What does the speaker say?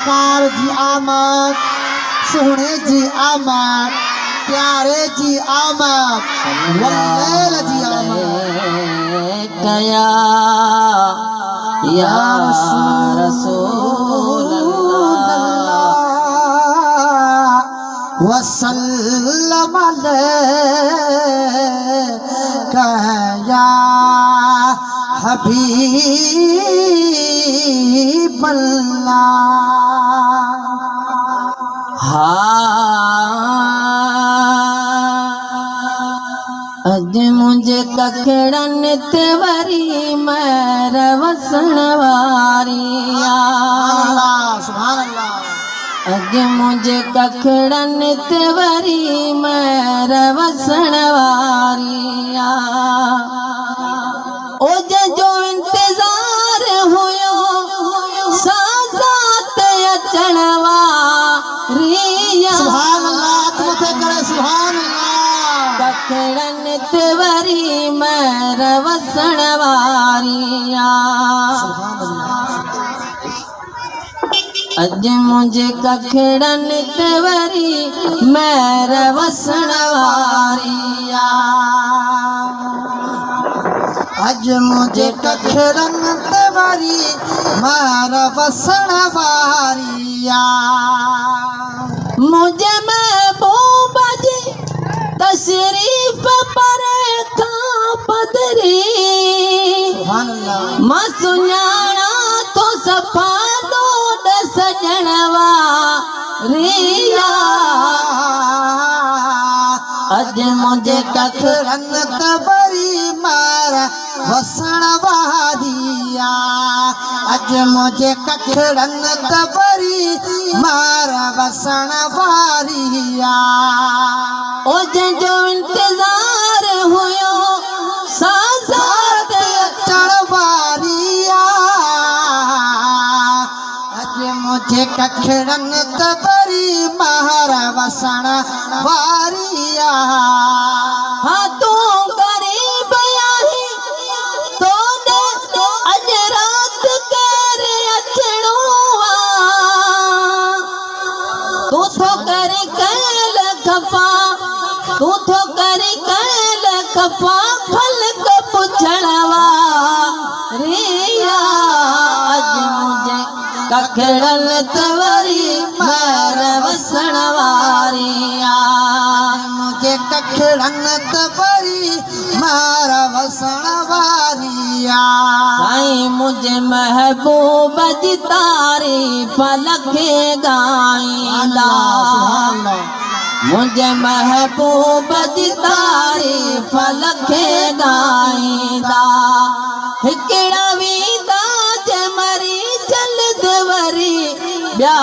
Car जी आमद, सोहने जी आमद, प्यारे जी आमद, वल्लैल जी आमद। गया या रसूल अल्लाह वसल्लम अलैका या हबीब अल्लाह। अज मुझे कखड़न ते वरी मैर वसण वारिया। सुभान अल्लाह। अज मुझे कखड़न ते वरी मैर वसण वारिया। ओ जो इंतजार हुयो साज़ात अचण वारिया। सुभान अल्लाह, तुम थे करे सुभान अल्लाह। कखड़न ते वरी मैर वसण वारिया। अज मुझे कखड़न ते वरी मैर वसण वारिया। अज मुझे कखड़न ते वरी मैर वसण वारिया। मुझे महबूब जी तशरीफ पर खां पदरी। सुभान अल्लाह। मां सुञाणा तो सफ़ा लोड सजण वारिया। अज मुझे कखड़न ते वरी मैर वसण वारिया। अज मुझे कखड़न ते वरी मैर वसण वारिया। ओ जो इंतजार हुयो साज़ात अचण वारिया। अज मुझे कखड़न ते वरी मैर वसण वारिया। हाँ तू गरीब आही तो दे अज रात कर अचणो आ। तू थो करी कैल खफा, तू थो करी कैल खफा खल्क पुछण वारिया। अज मुझे कखड़न ते वरी मैर वसण वारिया। मुझे कखड़न ते वरी मैर वसण वारिया। साईं मुझे महबूब जी तारीफ़ लखे गाईंदा। मुझे महबूब जी तारीफ़ लखे गाईंदा। हिकिड़ा वींदा जे मरी जल्द वरी ॿिया